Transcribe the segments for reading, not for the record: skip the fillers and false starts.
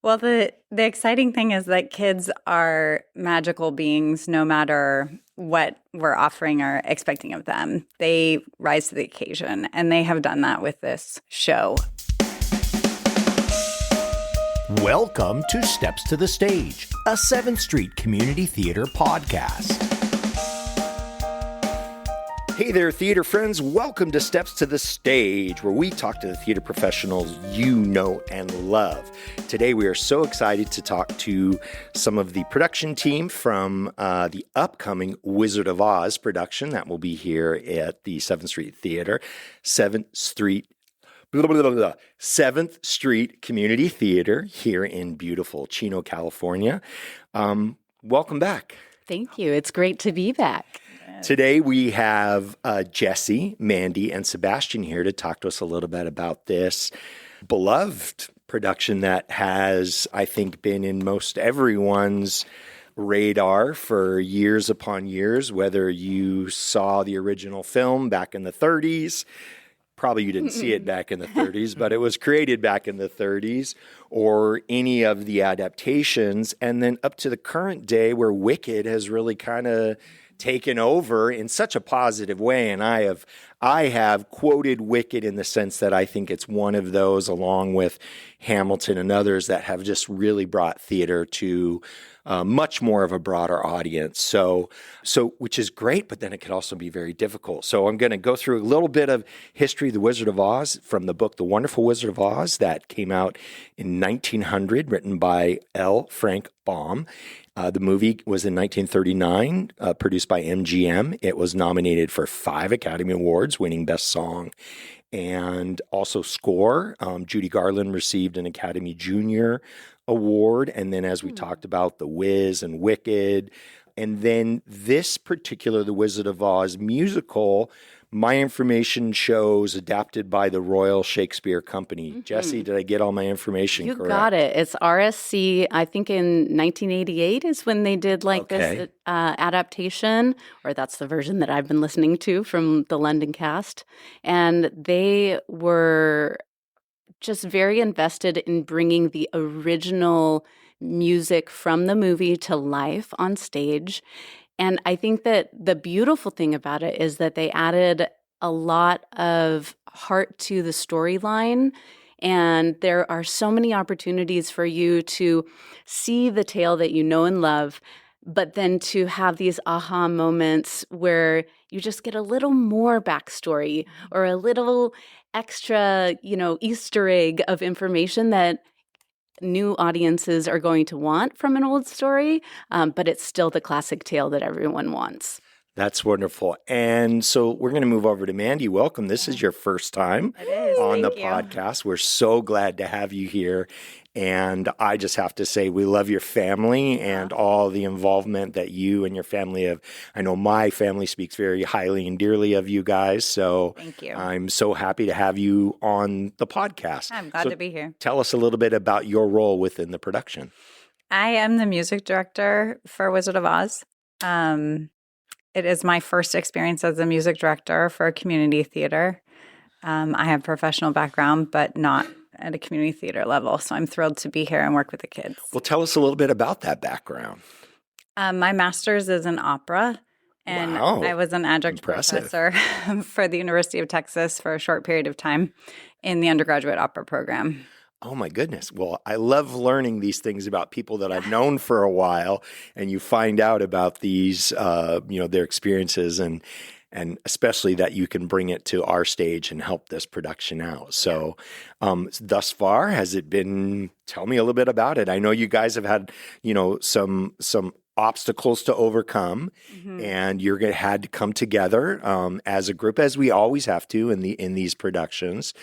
Well, the exciting thing is that kids are magical beings no matter what we're offering or expecting of them. They rise to the occasion, and they have done that with this show. Welcome to Steps to the Stage, a 7th Street Community Theater podcast. Hey there, theater friends. Welcome to Steps to the Stage, where we talk to the theater professionals you know and love. Today, we are so excited to talk to some of the production team from the upcoming Wizard of Oz production that will be here at the 7th Street Theater, 7th Street 7th Street Community Theater here in beautiful Chino, California. Welcome back. Thank you. It's great to be back. Today we have Jesse, Mandy, and Sebastian here to talk to us a little bit about this beloved production that has, I think, been in most everyone's radar for years upon years, whether you saw the original film back in the 30s. Probably you didn't see it back in the 30s, but it was created back in the 30s, or any of the adaptations, and then up to the current day where Wicked has really kind of taken over in such a positive way. And I have quoted Wicked in the sense that I think it's one of those, along with Hamilton and others, that have just really brought theater to much more of a broader audience. So which is great, but then it could also be very difficult. So I'm going to go through a little bit of history of the Wizard of Oz from the book The Wonderful Wizard of Oz that came out in 1900, written by L. Frank Baum. The movie was in 1939, produced by MGM. It was nominated for 5 Academy Awards, winning Best Song and also Score. Judy Garland received an Academy Junior Award. And then, as we talked about, The Wiz and Wicked. And then this particular The Wizard of Oz musical, my information shows adapted by the Royal Shakespeare Company. Mm-hmm. Jesse, did I get all my information correct? You got it. It's RSC, I think in 1988 is when they did this adaptation, or that's the version that I've been listening to from the London cast. And they were just very invested in bringing the original music from the movie to life on stage. And I think that the beautiful thing about it is that they added a lot of heart to the storyline. And there are so many opportunities for you to see the tale that you know and love, but then to have these aha moments where you just get a little more backstory or a little extra, Easter egg of information that new audiences are going to want from an old story, but it's still the classic tale that everyone wants. That's wonderful. And so we're going to move over to Mandy. Welcome. This is your first time on the podcast. We're so glad to have you here. And I just have to say, we love your family and all the involvement that you and your family have. I know my family speaks very highly and dearly of you guys. So thank you. I'm so happy to have you on the podcast. I'm glad to be here. Tell us a little bit about your role within the production. I am the music director for Wizard of Oz. It is my first experience as a music director for a community theater. I have professional background, but not at a community theater level. So I'm thrilled to be here and work with the kids. Well, tell us a little bit about that background. My master's is in opera, and I was an adjunct professor for the University of Texas for a short period of time in the undergraduate opera program. Oh, my goodness. Well, I love learning these things about people that I've known for a while, and you find out about these, their experiences, and especially that you can bring it to our stage and help this production out. So thus far, has it been, tell me a little bit about it. I know you guys have had, some obstacles to overcome, and you're going to had to come together as a group, as we always have to in these productions.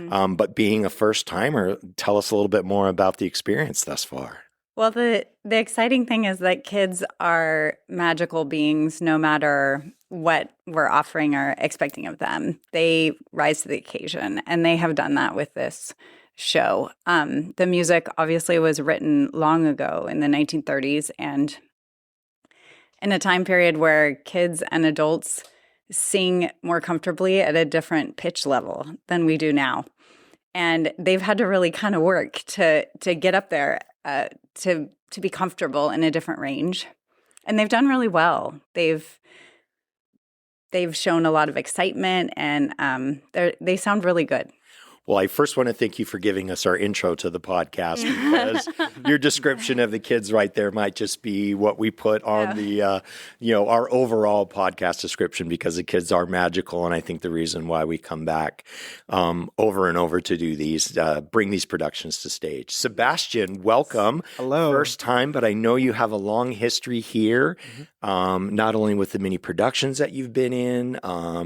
But being a first timer, tell us a little bit more about the experience thus far. Well, the exciting thing is that kids are magical beings no matter what we're offering or expecting of them. They rise to the occasion, and they have done that with this show. The music obviously was written long ago in the 1930s, and in a time period where kids and adults sing more comfortably at a different pitch level than we do now. and they've had to really kind of work to get up there to be comfortable in a different range, and they've done really well. They've shown a lot of excitement, and they sound really good. Well, I first want to thank you for giving us our intro to the podcast, because your description of the kids right there might just be what we put on the, our overall podcast description, because the kids are magical. And I think the reason why we come back over and over to do these, bring these productions to stage. Sebastian, welcome. Hello. First time, but I know you have a long history here, not only with the many productions that you've been in,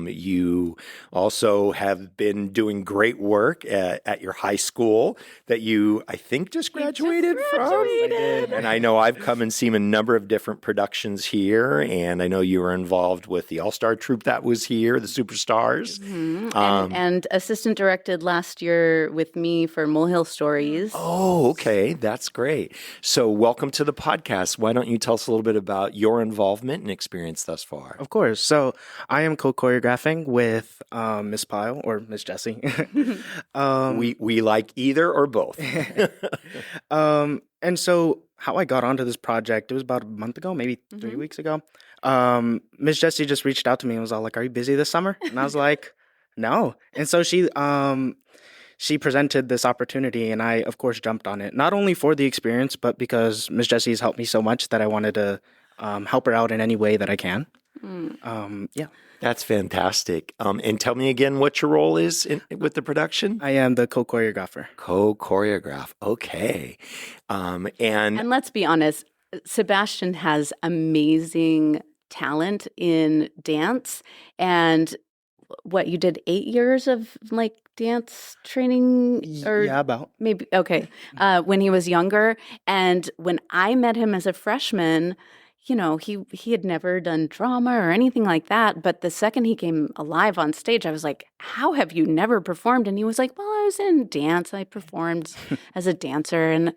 you also have been doing great work at your high school that you, I think, just graduated from. And I know I've come and seen a number of different productions here, and I know you were involved with the All-Star troupe that was here, the Superstars. And assistant directed last year with me for Molehill Stories. Oh, okay. That's great. So welcome to the podcast. Why don't you tell us a little bit about your involvement and experience thus far? Of course. So I am co-choreographing with Miss Pyle or Miss Jessie. We like either or both. And so how I got onto this project, it was about a month ago, maybe 3 weeks ago. Miss Jessie just reached out to me and was all like, "Are you busy this summer?" And I was like, "No." And so she presented this opportunity, and I, of course, jumped on it. Not only for the experience, but because Miss Jessie has helped me so much that I wanted to help her out in any way that I can. Yeah. That's fantastic. And tell me again what your role is with the production. I am the co-choreographer. Co-choreograph. Okay. And let's be honest, Sebastian has amazing talent in dance. And what, you did 8 years of like dance training? Or yeah, about. maybe, okay, when he was younger. And when I met him as a freshman, you know, he had never done drama or anything like that. But the second he came alive on stage, I was like, "How have you never performed?" And he was like, "Well, I was in dance. I performed as a dancer." And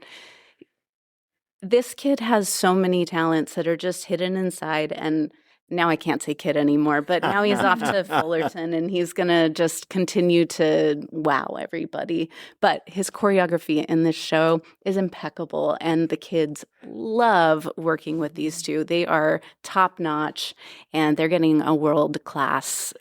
this kid has so many talents that are just hidden inside. And now I can't say kid anymore, but now he's off to Fullerton, and he's going to just continue to wow everybody. But his choreography in this show is impeccable, and the kids love working with these two. They are top notch, and they're getting a world-class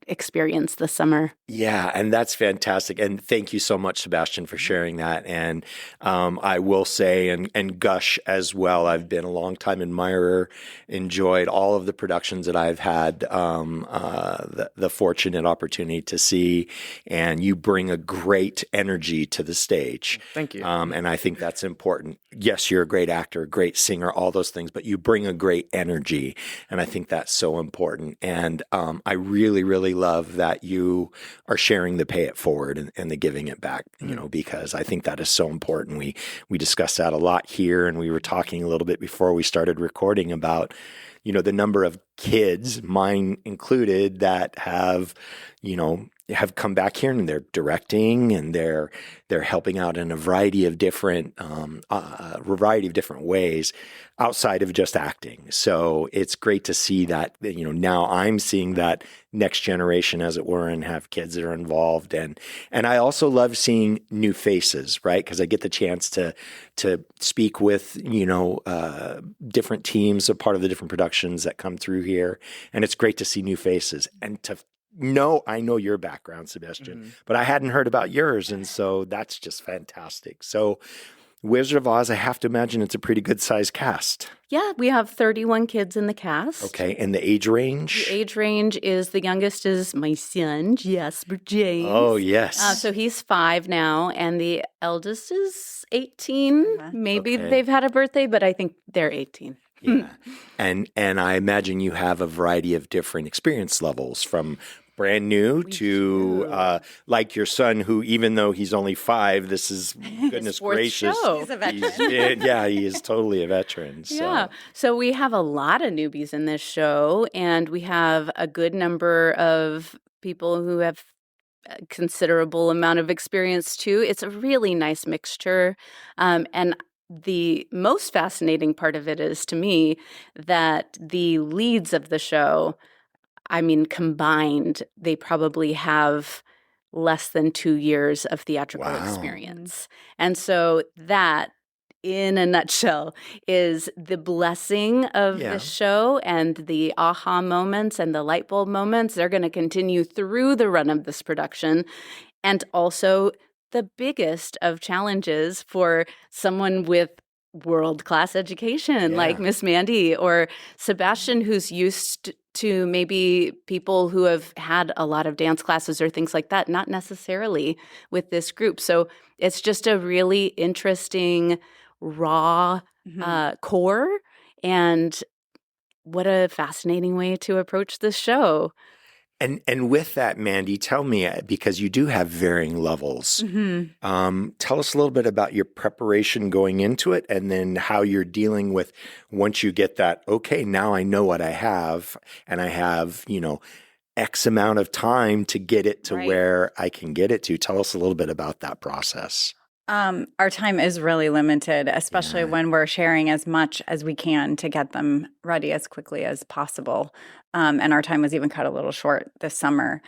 experience this summer. Yeah, and that's fantastic. And thank you so much, Sebastian, for sharing that. And I will say and gush as well, I've been a longtime admirer, enjoyed all of the productions that I've had the fortunate opportunity to see. And you bring a great energy to the stage. Thank you. And I think that's important. Yes, you're a great actor, a great singer, all those things, but you bring a great energy. And I think that's so important. And I really, really love that you are sharing the pay it forward and the giving it back, you know, because I think that is so important. We discussed that a lot here, and we were talking a little bit before we started recording about, you know, the number of kids, mine included, that have come back here and they're directing and they're helping out in a variety of different ways outside of just acting. So it's great to see that, you know, now I'm seeing that next generation, as it were, and have kids that are involved. And I also love seeing new faces, right? Because I get the chance to speak with, you know, different teams, a part of the different productions that come through here. And it's great to see new faces and I know your background, Sebastian, but I hadn't heard about yours. And so that's just fantastic. So Wizard of Oz, I have to imagine it's a pretty good sized cast. Yeah, we have 31 kids in the cast. Okay, and the age range? The age range is, the youngest is my son, Jasper James. Oh, yes. So he's 5 now, and the eldest is 18. Maybe Okay. they've had a birthday, but I think they're 18. Yeah. And I imagine you have a variety of different experience levels, from brand new to like your son, who, even though he's only 5, this is, goodness gracious. Show. He's a veteran. He is totally a veteran. So. Yeah. So we have a lot of newbies in this show, and we have a good number of people who have a considerable amount of experience too. It's a really nice mixture. And the most fascinating part of it is, to me, that the leads of the show, I mean, combined, they probably have less than 2 years of theatrical Wow. experience. And so that, in a nutshell, is the blessing of Yeah. the show, and the aha moments and the light bulb moments. They're going to continue through the run of this production. And also the biggest of challenges for someone with world-class education like Miss Mandy or Sebastian, who's used to maybe people who have had a lot of dance classes or things like that, not necessarily with this group. So it's just a really interesting, raw core, and what a fascinating way to approach this show. And with that, Mandy, tell me, because you do have varying levels, tell us a little bit about your preparation going into it, and then how you're dealing with once you get that, okay, now I know what I have, and I have, X amount of time to get it to where I can get it to. Tell us a little bit about that process. Our time is really limited, especially when we're sharing as much as we can to get them ready as quickly as possible. And our time was even cut a little short this summer.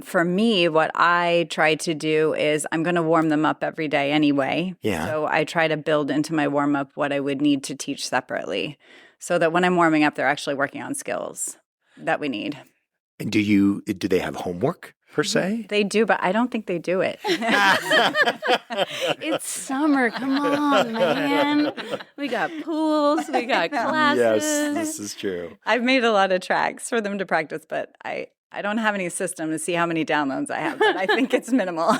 For me, what I try to do is I'm going to warm them up every day anyway. Yeah. So I try to build into my warm up what I would need to teach separately, so that when I'm warming up, they're actually working on skills that we need. And do they have homework per se? They do, but I don't think they do it. It's summer. Come on, man. We got pools. We got classes. Yes, this is true. I've made a lot of tracks for them to practice, but I don't have any system to see how many downloads I have, but I think it's minimal.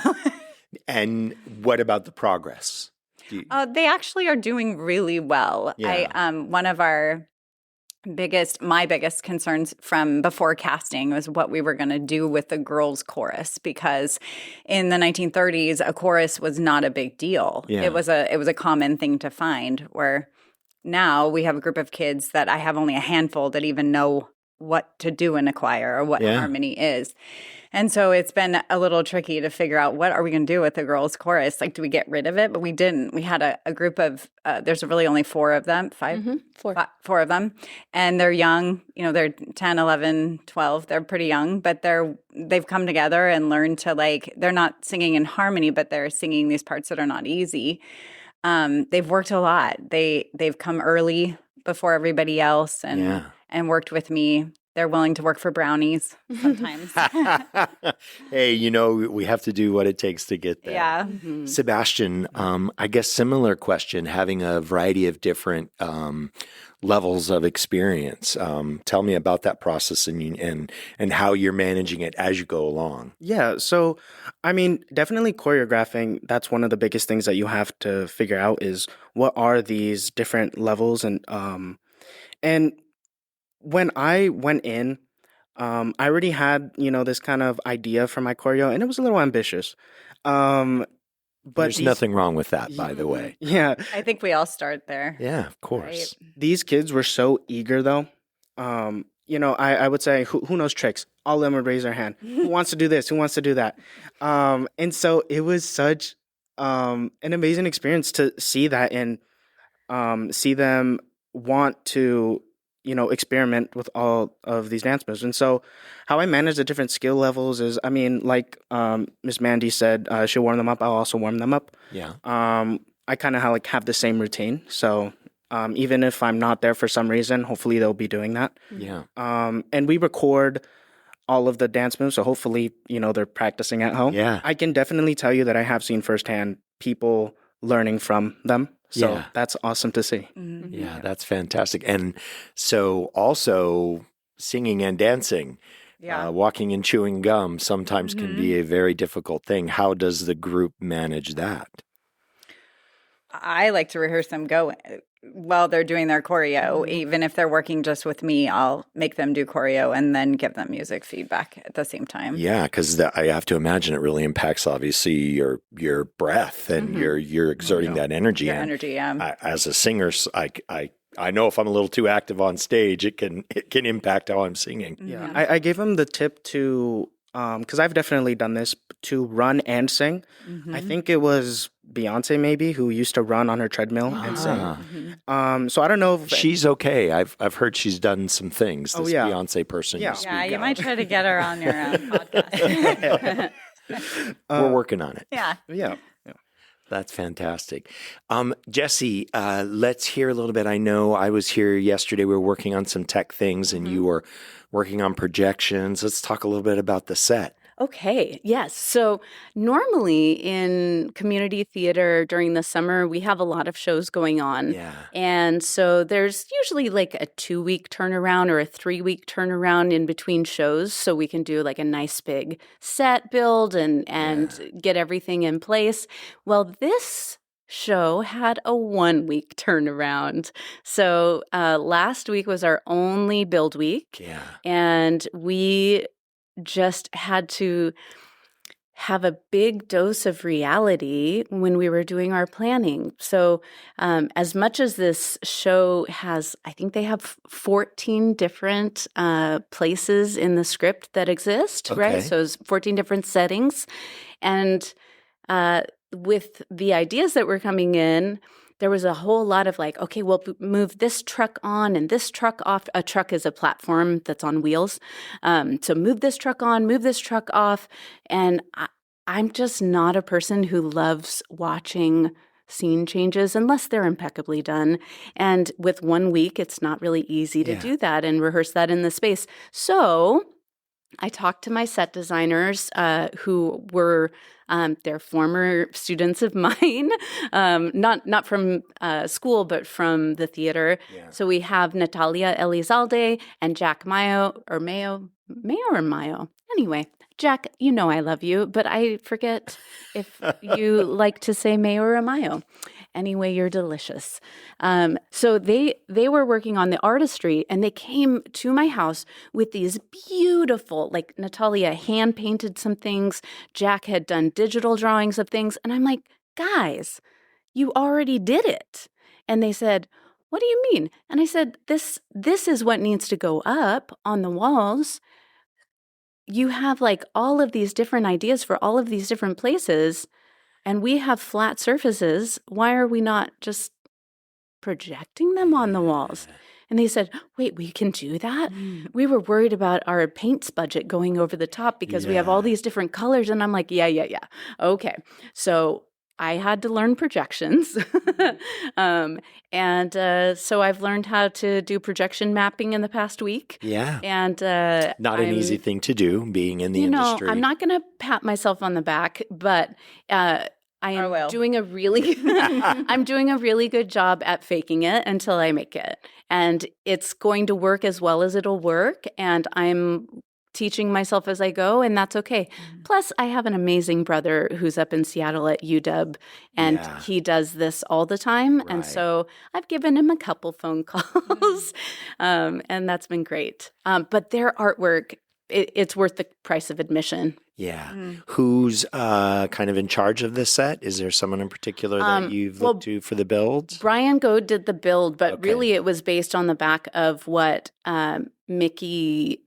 And what about the progress? They actually are doing really well. Yeah. One of my biggest concerns from before casting was what we were going to do with the girls' chorus, because in the 1930s, a chorus was not a big deal. Yeah. It was a common thing to find, where now we have a group of kids that I have only a handful that even know what to do in a choir or what harmony is. And so it's been a little tricky to figure out, what are we going to do with the girls' chorus? Like, do we get rid of it? But we didn't. We had a group of, there's really only four of them, four of them. And they're young, they're 10, 11, 12. They're pretty young, but they've come together and learned to, they're not singing in harmony, but they're singing these parts that are not easy. They've worked a lot. They've come early before everybody else and worked with me. They're willing to work for brownies sometimes. Hey, we have to do what it takes to get there. Yeah. Mm-hmm. Sebastian, I guess similar question, having a variety of different levels of experience. Tell me about that process and how you're managing it as you go along. Yeah, so definitely choreographing, that's one of the biggest things that you have to figure out is what are these different levels, and when I went in, I already had, this kind of idea for my choreo, and it was a little ambitious. But there's nothing wrong with that, by the way. Yeah. I think we all start there. Yeah, of course. Right? These kids were so eager, though. I would say, who knows tricks? All of them would raise their hand. Who wants to do this? Who wants to do that? And so it was such an amazing experience to see that and see them want to experiment with all of these dance moves. And so how I manage the different skill levels is, like Miss Mandy said, she'll warm them up. I'll also warm them up. Yeah. I kind of have the same routine. So even if I'm not there for some reason, hopefully they'll be doing that. Yeah. And we record all of the dance moves. So hopefully, they're practicing at home. Yeah. I can definitely tell you that I have seen firsthand people learning from them. So that's awesome to see. Mm-hmm. Yeah, that's fantastic. And so also singing and dancing, walking and chewing gum sometimes can be a very difficult thing. How does the group manage that? I like to rehearse them while they're doing their choreo. Even if they're working just with me, I'll make them do choreo and then give them music feedback at the same time. Yeah, because I have to imagine it really impacts, obviously, your breath and you're exerting that energy. Your and energy, yeah. As a singer, I know if I'm a little too active on stage, it can impact how I'm singing. Yeah, I gave him the tip to, because I've definitely done this, to run and sing. I think it was Beyonce maybe who used to run on her treadmill and sing. So I don't know if she's okay. I've heard she's done some things. This yeah. Beyonce person. Yeah. Yeah, you might try to get her on your podcast. We're working on it. Yeah. Yeah. That's fantastic. Jesse, let's hear a little bit. I know I was here yesterday. We were working on some tech things and you were working on projections. Let's talk a little bit about the set. Okay, yes. So normally in community theater during the summer, we have a lot of shows going on. Yeah. And so there's usually like a 2-week turnaround or a 3-week turnaround in between shows. So we can do like a nice big set build and get everything in place. Well, this show had a 1-week turnaround. So last week was our only build week. Yeah. And we just had to have a big dose of reality when we were doing our planning. So, as much as this show has, I think they have 14 different places in the script that exist, right? So, it's 14 different settings. And with the ideas that were coming in, there was a whole lot of like, okay, we'll move this truck on and this truck off. A truck is a platform that's on wheels. So move this truck on, move this truck off. And I'm just not a person who loves watching scene changes unless they're impeccably done. And with 1 week, it's not really easy to do that and rehearse that in the space. So I talked to my set designers who were they're former students of mine, not from school, but from the theater. Yeah. So we have Natalia Elizalde and Jack Mayo. Anyway, Jack, you know I love you, but I forget if you like to say Mayo or Mayo. Anyway, you're delicious. So they were working on the artistry, and they came to my house with these beautiful, like Natalia hand painted some things. Jack had done digital drawings of things. And I'm like, guys, you already did it. And they said, what do you mean? And I said, this is what needs to go up on the walls. You have like all of these different ideas for all of these different places. And we have flat surfaces. Why are we not just projecting them on the walls? And they said, wait, we can do that? We were worried about our paints budget going over the top because we have all these different colors. And I'm like, yeah. Okay. So I had to learn projections. So I've learned how to do projection mapping in the past week. Yeah. And not an easy thing to do, being in the industry. I'm not going to pat myself on the back, but I am doing a really I'm doing a really good job at faking it until I make it. And it's going to work as well as it'll work. And I'm teaching myself as I go, and that's okay. Plus, I have an amazing brother who's up in Seattle at UW, and he does this all the time. Right. And so I've given him a couple phone calls, and that's been great. But their artwork, it's worth the price of admission. Yeah. Who's kind of in charge of this set? Is there someone in particular that you've looked to for the build? Brian Goad did the build, but really it was based on the back of what Mickey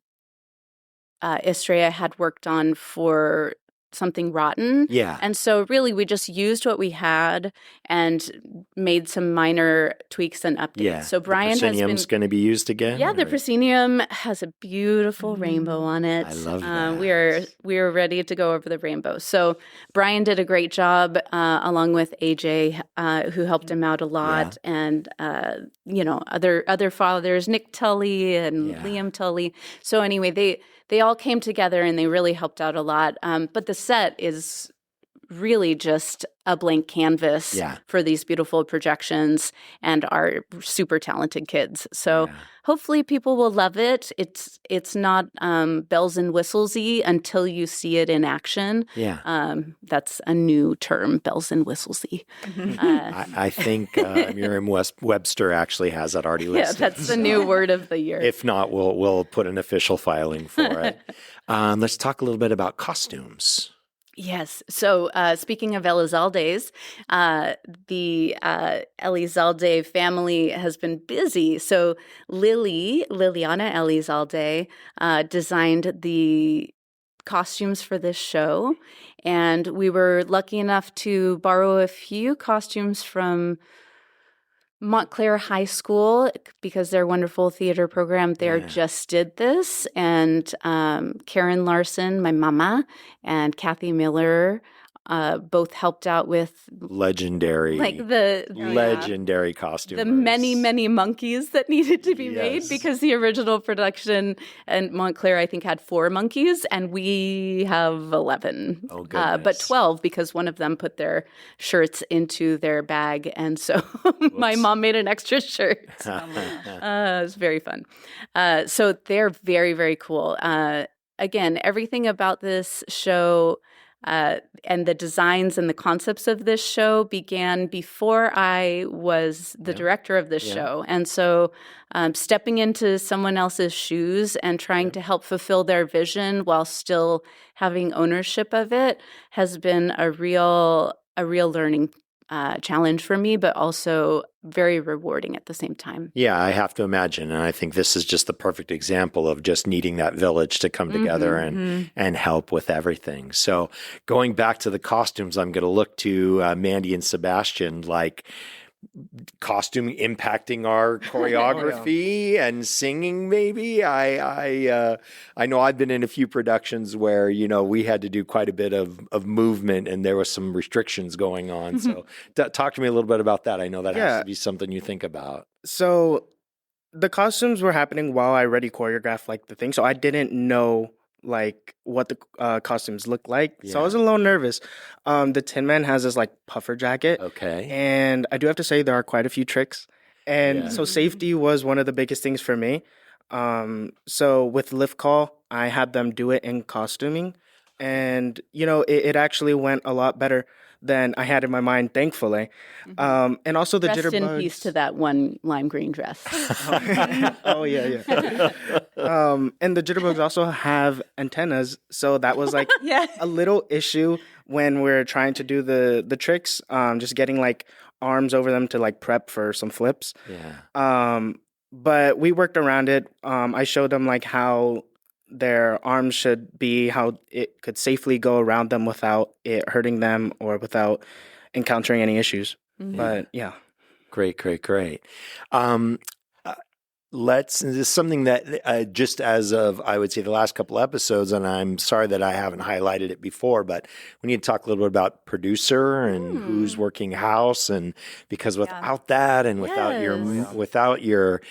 Estrella had worked on for Something Rotten. Yeah. And so really we just used what we had and made some minor tweaks and updates. Yeah. So Brian has been... The proscenium's going to be used again? Yeah, the proscenium has a beautiful rainbow on it. I love that. We are ready to go over the rainbow. So Brian did a great job along with AJ, who helped him out a lot. Yeah. And, other fathers, Nick Tully and Liam Tully. So anyway, they all came together and they really helped out a lot. But the set is really just a blank canvas for these beautiful projections and our super talented kids. So hopefully people will love it. It's not bells and whistles-y until you see it in action. Yeah. That's a new term, bells and whistles-y. I think Merriam-Webster actually has that already listed. Yeah, that's the new word of the year. If not, we'll put an official filing for it. Let's talk a little bit about costumes. Yes. So speaking of Elizaldes, the Elizalde family has been busy. So Liliana Elizalde, designed the costumes for this show. And we were lucky enough to borrow a few costumes from Montclair High School, because their wonderful theater program there just did this. And Karen Larson, my mama, and Kathy Miller both helped out with legendary costume. The many monkeys that needed to be made, because the original production and Montclair, I think, had 4 monkeys, and we have 11. Oh, goodness. But 12, because one of them put their shirts into their bag, and so my mom made an extra shirt. It was very fun. So they're very, very cool. Again, everything about this show and the designs and the concepts of this show began before I was the director of this show. And so stepping into someone else's shoes and trying to help fulfill their vision while still having ownership of it has been a real learning challenge for me, but also very rewarding at the same time. Yeah, I have to imagine. And I think this is just the perfect example of just needing that village to come together and help with everything. So going back to the costumes, I'm going to look to Mandy and Sebastian, like costume impacting our choreography and singing. Maybe I know I've been in a few productions where, you know, we had to do quite a bit of movement and there was some restrictions going on. So talk to me a little bit about that. I know that has to be something you think about. So the costumes were happening while I already choreographed like the thing. So I didn't know like what the costumes look like. So I was a little nervous. The Tin Man has this like puffer jacket. Okay. And I do have to say there are quite a few tricks. And so safety was one of the biggest things for me. So with Lift Call, I had them do it in costuming. And, you know, it actually went a lot better than I had in my mind, thankfully. And also the Rest jitterbugs. in peace to that one lime green dress. Oh, yeah. And the jitterbugs also have antennas. So that was like a little issue when we're trying to do the tricks, just getting like arms over them to like prep for some flips. But we worked around it. I showed them like how their arms should be, how it could safely go around them without it hurting them or without encountering any issues. But yeah. Great. This is something that just as of, I would say, the last couple episodes, and I'm sorry that I haven't highlighted it before, but we need to talk a little bit about producer and who's working house, and because without that and without your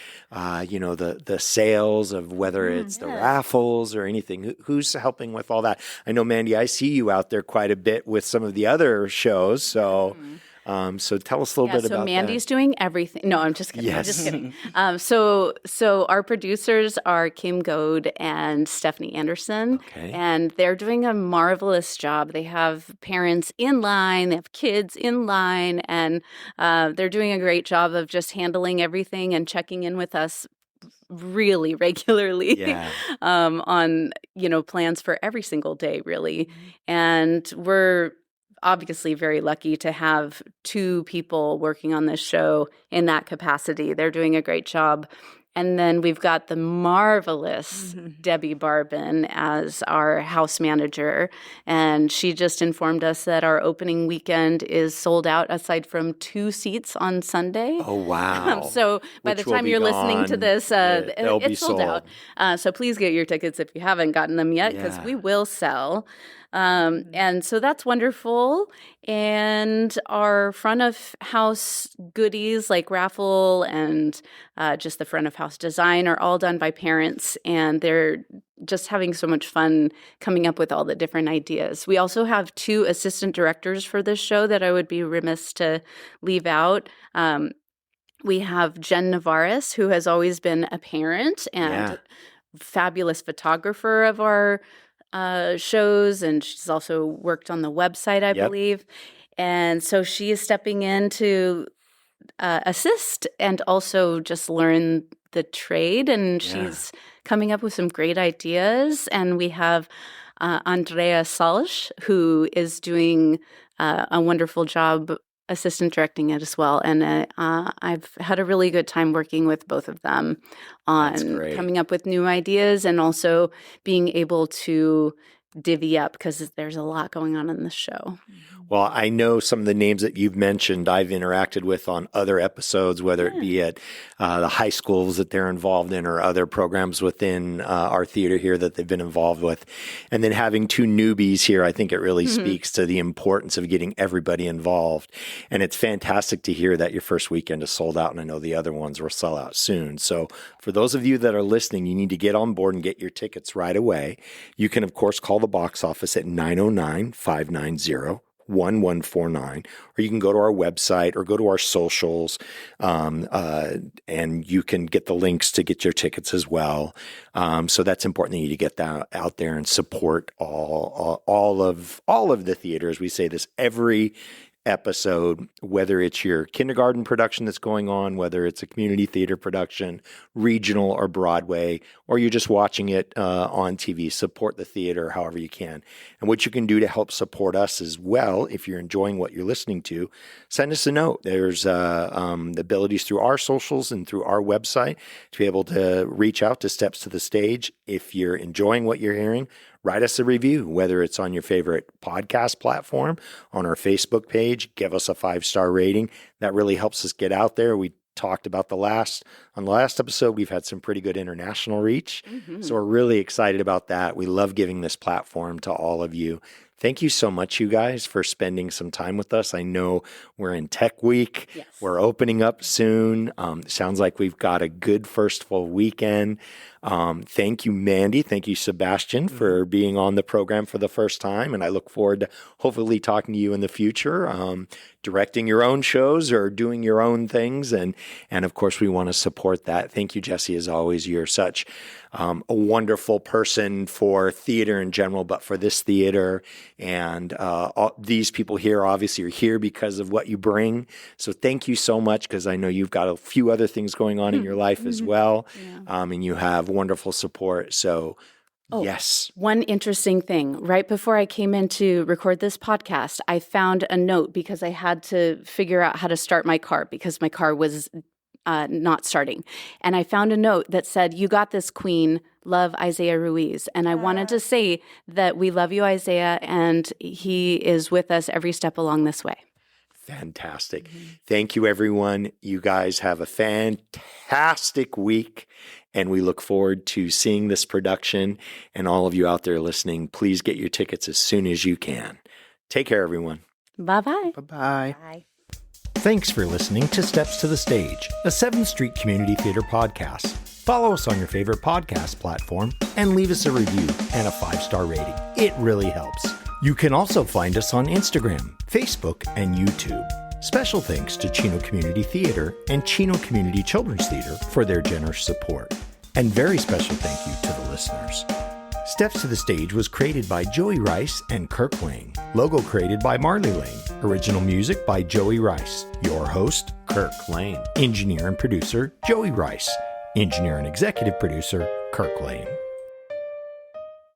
you know, the sales of whether it's the raffles or anything, who's helping with all that? I know, Mandy, I see you out there quite a bit with some of the other shows, so. So tell us a little bit about that. So Mandy's doing everything. No, I'm just kidding. Yes. I'm just kidding. So our producers are Kim Goad and Stephanie Anderson, and they're doing a marvelous job. They have parents in line, they have kids in line, and they're doing a great job of just handling everything and checking in with us really regularly on, you know, plans for every single day, really. And we're obviously very lucky to have 2 people working on this show in that capacity. They're doing a great job. And then we've got the marvelous Debbie Barbin as our house manager. And she just informed us that our opening weekend is sold out aside from 2 seats on Sunday. Oh, wow. So by the time you're listening to this, it's sold out. So please get your tickets if you haven't gotten them yet, because we will sell. And so that's wonderful. And our front of house goodies like raffle and just the front of house design are all done by parents. And they're just having so much fun coming up with all the different ideas. We also have 2 assistant directors for this show that I would be remiss to leave out. We have Jen Navarez, who has always been a parent and fabulous photographer of our shows, and she's also worked on the website, I believe. And so she is stepping in to assist and also just learn the trade, and she's coming up with some great ideas. And we have Andrea Salch, who is doing a wonderful job assistant directing it as well. And I've had a really good time working with both of them on coming up with new ideas and also being able to divvy up because there's a lot going on in the show. Well, I know some of the names that you've mentioned I've interacted with on other episodes, whether it be at the high schools that they're involved in or other programs within our theater here that they've been involved with. And then having two newbies here, I think it really speaks to the importance of getting everybody involved. And it's fantastic to hear that your first weekend is sold out, and I know the other ones will sell out soon. So for those of you that are listening, you need to get on board and get your tickets right away. You can, of course, call the box office at 909-590-1149, or you can go to our website or go to our socials, and you can get the links to get your tickets as well. So that's important that you get that out there and support all of the theaters. We say this every episode, whether it's your kindergarten production that's going on, whether it's a community theater production, regional or Broadway, or you're just watching it on TV, support the theater however you can. And what you can do to help support us as well, if you're enjoying what you're listening to, send us a note. There's the abilities through our socials and through our website to be able to reach out to Steps to the Stage. If you're enjoying what you're hearing, write us a review, whether it's on your favorite podcast platform, on our Facebook page, give us a 5-star rating. That really helps us get out there. We talked about on the last episode, we've had some pretty good international reach. So we're really excited about that. We love giving this platform to all of you. Thank you so much, you guys, for spending some time with us. I know we're in Tech Week. Yes. We're opening up soon. Sounds like we've got a good first full weekend. Thank you, Mandy. Thank you, Sebastian, for being on the program for the first time. And I look forward to hopefully talking to you in the future, directing your own shows or doing your own things. And of course, we want to support that. Thank you, Jesse, as always. You're such a wonderful person for theater in general, but for this theater. And these people here obviously are here because of what you bring. So thank you so much, because I know you've got a few other things going on in your life as well. Yeah. And you have wonderful support. So yes. One interesting thing. Right before I came in to record this podcast, I found a note because I had to figure out how to start my car because my car was not starting. And I found a note that said, "You got this, Queen. Love, Isaiah Ruiz." And I wanted to say that we love you, Isaiah, and he is with us every step along this way. Fantastic. Thank you, everyone. You guys have a fantastic week, and we look forward to seeing this production. And all of you out there listening, please get your tickets as soon as you can. Take care, everyone. Bye-bye. Bye-bye. Bye. Thanks for listening to Steps to the Stage, a 7th Street Community Theater podcast. Follow us on your favorite podcast platform and leave us a review and a 5-star rating. It really helps. You can also find us on Instagram, Facebook, and YouTube. Special thanks to Chino Community Theater and Chino Community Children's Theater for their generous support. And very special thank you to the listeners. Steps to the Stage was created by Joey Rice and Kirk Lane. Logo created by Marley Lane. Original music by Joey Rice. Your host, Kirk Lane. Engineer and producer, Joey Rice. Engineer and executive producer, Kirk Lane.